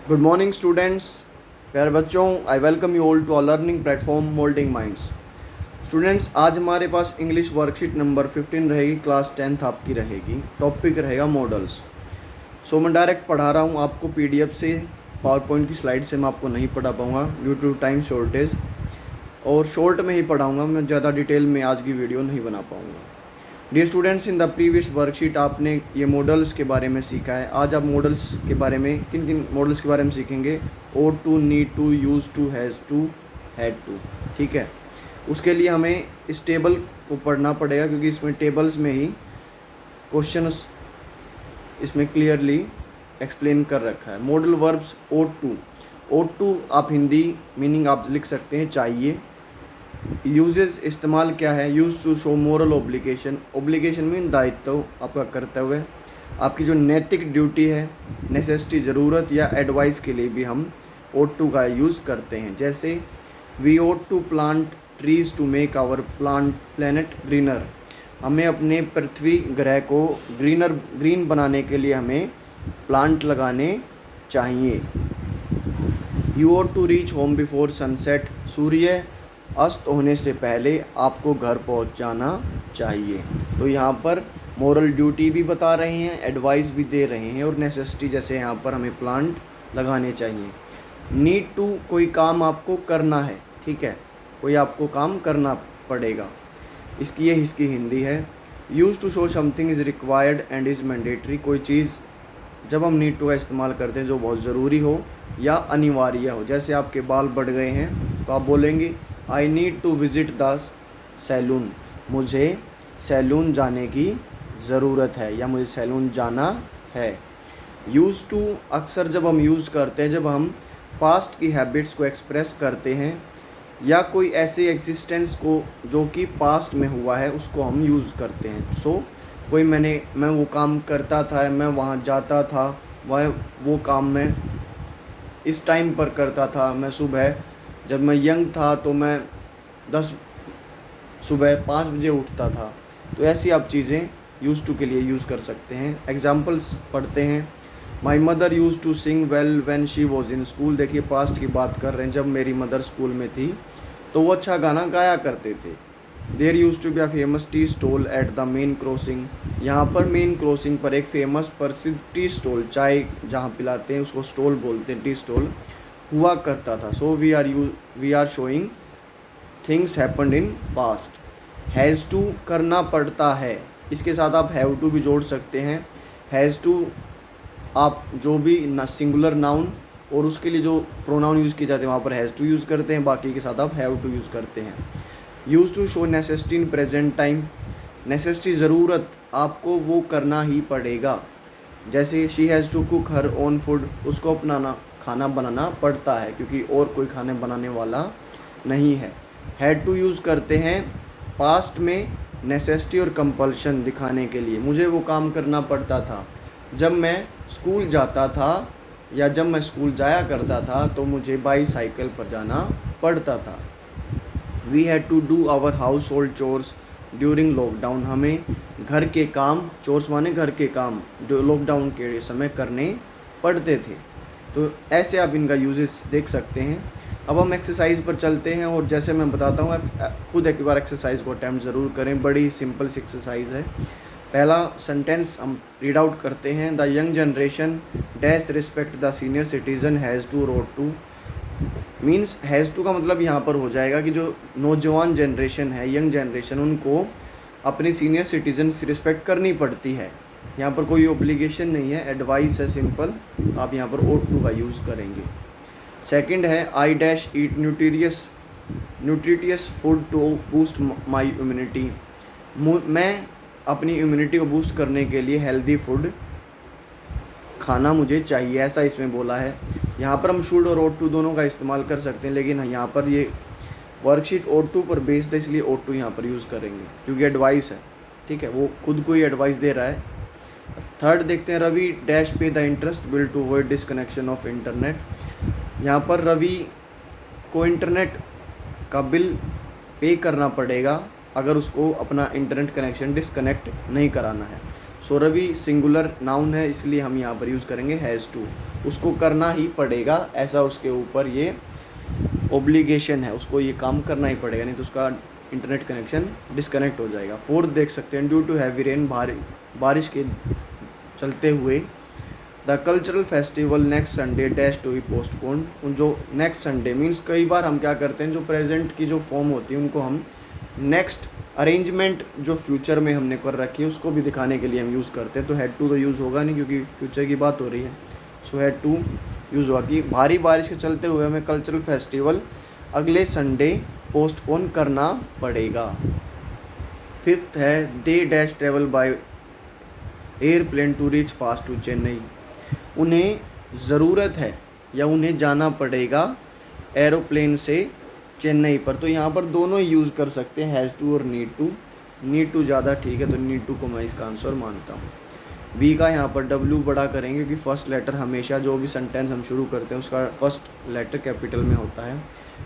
Good morning students, प्यारे बच्चों। I welcome you all to our learning platform molding minds. Students, आज हमारे पास English worksheet number 15 रहेगी, class 10th आपकी रहेगी। टॉपिक रहेगा मॉडल्स। मैं डायरेक्ट पढ़ा रहा हूँ आपको पीडीएफ से। पावर पॉइंट की स्लाइड से मैं आपको नहीं पढ़ा पाऊँगा ड्यू टू टाइम शॉर्टेज, और शॉर्ट में ही पढ़ाऊँगा मैं, ज़्यादा डिटेल में आज की वीडियो नहीं बना पाऊँगा। Dear students, in the previous worksheet आपने ये मॉडल्स के बारे में सीखा है। आज आप मॉडल्स के बारे में, किन किन मॉडल्स के बारे में सीखेंगे? ought to, need to, used to, has to, had to। ठीक है, उसके लिए हमें इस टेबल को पढ़ना पड़ेगा, क्योंकि इसमें टेबल्स में ही क्वेश्चंस इसमें क्लियरली एक्सप्लेन कर रखा है। मॉडल वर्ब्स ought to आप हिंदी मीनिंग आप लिख सकते हैं चाहिए। यूजेस इस्तेमाल क्या है? Use to show moral obligation. Obligation mean दायित्व, आपका कर्तव्य, आपकी जो नैतिक ड्यूटी है। नेसेसिटी ज़रूरत या एडवाइस के लिए भी हम ought to का यूज़ करते हैं। जैसे we ought to plant trees to make our planet greener. हमें अपने पृथ्वी ग्रह को ग्रीन बनाने के लिए हमें प्लांट लगाने चाहिए। You ought to reach home before sunset. सूर्य अस्त होने से पहले आपको घर पहुंच जाना चाहिए। तो यहाँ पर मोरल ड्यूटी भी बता रहे हैं, एडवाइस भी दे रहे हैं, और नेसेसिटी जैसे यहाँ पर हमें प्लांट लगाने चाहिए। नीड टू कोई काम आपको करना है, ठीक है, कोई आपको काम करना पड़ेगा, इसकी हिंदी है। Use to show something is required and is mandatory. कोई चीज़ जब हम नीड टू का इस्तेमाल करते हैं जो बहुत ज़रूरी हो या अनिवार्य हो। जैसे आपके बाल बढ़ गए हैं तो आप बोलेंगे I need to visit the salon. मुझे सैलून जाने की ज़रूरत है या मुझे सैलून जाना है। यूज़ टू अक्सर जब हम यूज़ करते हैं जब हम पास्ट की हैबिट्स को एक्सप्रेस करते हैं या कोई ऐसे एग्जिस्टेंस को जो कि पास्ट में हुआ है उसको हम यूज़ करते हैं। कोई मैं वो काम करता था, मैं वहाँ जाता था, वो काम मैं इस टाइम पर करता था। मैं सुबह जब मैं यंग था तो मैं सुबह 5 बजे उठता था। तो ऐसी आप चीज़ें यूज़ टू के लिए यूज़ कर सकते हैं। एग्जाम्पल्स पढ़ते हैं। My mother use to sing well when she was in school. देखिए पास्ट की बात कर रहे हैं, जब मेरी मदर स्कूल में थी तो वो अच्छा गाना गाया करते थे। There use to be a famous tea stall at the main crossing. यहाँ पर मेन क्रॉसिंग पर एक फेमस प्रसिद्ध टी स्टॉल, चाय जहाँ पिलाते हैं उसको स्टॉल बोलते हैं, टी स्टॉल हुआ करता था। So we are showing things happened in past. Has to करना पड़ता है, इसके साथ आप हैव टू भी जोड़ सकते हैं। हैज़ टू आप जो भी सिंगुलर नाउन और उसके लिए जो प्रोनाउन यूज़ किए जाते हैं वहाँ पर हैज़ टू यूज़ करते हैं, बाकी के साथ आप हैव टू यूज़ करते हैं। Use to show necessity in present time. Necessity ज़रूरत, आपको वो करना ही पड़ेगा। जैसे she has to cook her own food, उसको अपना खाना बनाना पड़ता है क्योंकि और कोई खाने बनाने वाला नहीं है। हैड टू यूज़ करते हैं पास्ट में नेसेसिटी और कंपल्शन दिखाने के लिए। मुझे वो काम करना पड़ता था जब मैं स्कूल जाता था या जब मैं स्कूल जाया करता था तो मुझे बाईसाइकिल पर जाना पड़ता था। We had to do our household chores during lockdown. हमें घर के काम, चोर्स माने घर के काम, जो लॉकडाउन के समय करने पड़ते थे। तो ऐसे आप इनका यूजेस देख सकते हैं। अब हम एक्सरसाइज पर चलते हैं, और जैसे मैं बताता हूँ आप खुद एक बार एक्सरसाइज को अटैम्प्ट ज़रूर करें। बड़ी सिंपल सी एक्सरसाइज है। पहला सेंटेंस हम रीड आउट करते हैं। The young generation dash respect the senior citizen has to road to. Means has to का मतलब यहाँ पर हो जाएगा कि जो नौजवान जनरेशन है, यंग जनरेशन, उनको अपने सीनियर सिटीजन से रिस्पेक्ट करनी पड़ती है। यहाँ पर कोई ओब्लिगेशन नहीं है, एडवाइस है सिंपल। आप यहाँ पर ought to का यूज़ करेंगे। सेकंड है I dash eat nutritious food to boost my immunity. मैं अपनी इम्यूनिटी को बूस्ट करने के लिए हेल्दी फूड खाना मुझे चाहिए, ऐसा इसमें बोला है। यहाँ पर हम शुड और ought to दोनों का इस्तेमाल कर सकते हैं, लेकिन यहाँ पर ये वर्कशीट ought to पर बेस्ड है, इसलिए ought to यहाँ पर यूज़ करेंगे क्योंकि एडवाइस है। ठीक है, वो खुद को ही एडवाइस दे रहा है। थर्ड देखते हैं। Ravi dash pay the interest bill to avoid disconnection of internet. यहाँ पर रवि को इंटरनेट का बिल पे करना पड़ेगा अगर उसको अपना इंटरनेट कनेक्शन डिसकनेक्ट नहीं कराना है। सौरभी सिंगुलर नाउन है, इसलिए हम यहाँ पर यूज़ करेंगे हैज़ टू। उसको करना ही पड़ेगा, ऐसा उसके ऊपर ये ओब्लिगेशन है, उसको ये काम करना ही पड़ेगा, नहीं तो उसका इंटरनेट कनेक्शन डिस्कनेक्ट हो जाएगा। फोर्थ देख सकते हैं, ड्यू टू हैवी रेन, बारिश के चलते हुए the cultural festival next Sunday dash to be postpone. जो नेक्स्ट संडे मीन्स कई बार हम क्या करते हैं, जो प्रेजेंट की जो फॉर्म होती है उनको हम नेक्स्ट अरेंजमेंट जो फ्यूचर में हमने कर रखी है उसको भी दिखाने के लिए हम यूज़ करते हैं। तो हैड टू तो यूज़ होगा नहीं क्योंकि फ्यूचर की बात हो रही है, सो हैड टू यूज़ हुआ कि भारी बारिश के चलते हुए हमें कल्चरल फेस्टिवल अगले संडे पोस्टपोन करना पड़ेगा। फिफ्थ है, they dash travel by airplane to reach fast to Chennai. उन्हें ज़रूरत है या उन्हें जाना पड़ेगा एरोप्लेन से चेन्नई पर। तो यहाँ पर दोनों ही यूज़ कर सकते हैं, हैज़ टू और नीड टू। नीड टू ज़्यादा ठीक है, तो नीड टू को मैं इसका आंसर मानता हूँ। वी का यहाँ पर डब्ल्यू बड़ा करेंगे क्योंकि फर्स्ट लेटर हमेशा जो भी सेंटेंस हम शुरू करते हैं उसका फर्स्ट लेटर कैपिटल में होता है।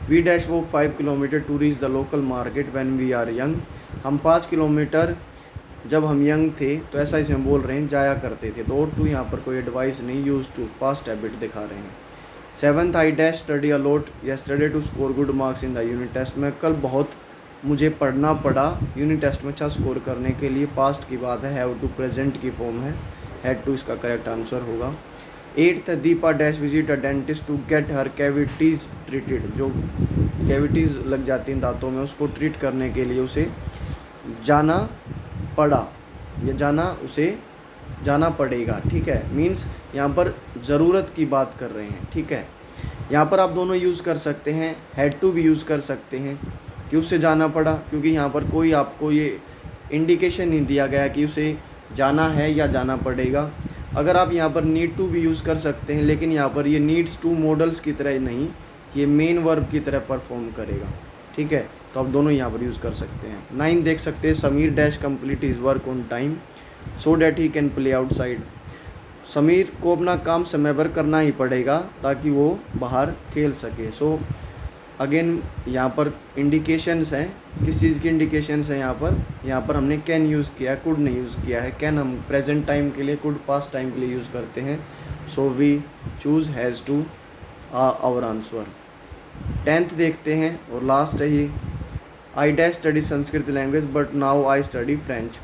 We dash walk 5 kilometre to reach the local market when we are young. हम 5 किलोमीटर जब हम यंग थे तो ऐसा इसमें बोल रहे हैं जाया करते थे, तो टू यहाँ पर कोई एडवाइस नहीं, यूज़ टू पास्ट हैबिट दिखा रहे हैं। Seventh, I dash study a lot yesterday to score good marks in the unit test. में कल बहुत मुझे पढ़ना पड़ा यूनिट टेस्ट में अच्छा स्कोर करने के लिए, पास्ट की बात है, हैव टू प्रेजेंट की फॉर्म है, हैड टू इसका करेक्ट आंसर होगा। Eighth, Deepa dash visit a dentist to get her cavities treated. जो कैविटीज़ लग जाती हैं दांतों में उसको ट्रीट करने के लिए उसे जाना पड़ा, या उसे जाना पड़ेगा, ठीक है। मीन्स यहाँ पर ज़रूरत की बात कर रहे हैं, ठीक है। यहाँ पर आप दोनों यूज़ कर सकते हैं, हैड टू भी यूज़ कर सकते हैं कि उससे जाना पड़ा, क्योंकि यहाँ पर कोई आपको ये इंडिकेशन नहीं दिया गया कि उसे जाना है या जाना पड़ेगा। अगर आप यहाँ पर नीड टू भी यूज़ कर सकते हैं, लेकिन यहाँ पर ये नीड्स टू मॉडल्स की तरह नहीं, ये मेन वर्ब की तरह परफॉर्म करेगा, ठीक है। तो आप दोनों यहाँ पर यूज़ कर सकते हैं। 9 देख सकते हैं, Sameer dash complete his work on time so that he can play outside. Sameer को अपना काम समय पर करना ही पड़ेगा ताकि वो बाहर खेल सके। सो अगेन यहाँ पर इंडिकेशंस हैं, किस चीज़ की इंडिकेशंस हैं यहाँ पर हमने कैन यूज़ किया है, कुड नहीं यूज़ किया है। कैन हम प्रेजेंट टाइम के लिए, कुड पास्ट टाइम के लिए यूज़ करते हैं। So we choose has to our answer. 10th देखते हैं और लास्ट है ये, I dash study Sanskrit language but now I study French.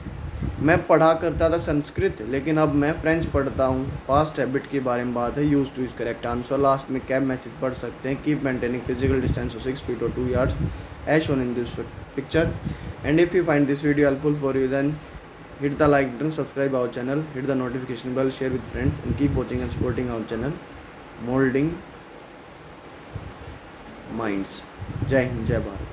मैं पढ़ा करता था संस्कृत लेकिन अब मैं फ्रेंच पढ़ता हूँ। पास्ट हैबिट के बारे में बात है, use two is correct answer. Last में कैब मैसेज पढ़ सकते हैं, keep maintaining physical distance of 6 feet or 2 yards as shown in this picture. And if you find this video helpful for you, then hit the like button, subscribe our channel, hit the notification bell, share with friends, and keep watching and supporting our channel Molding Minds. जय हिंद, जय भारत।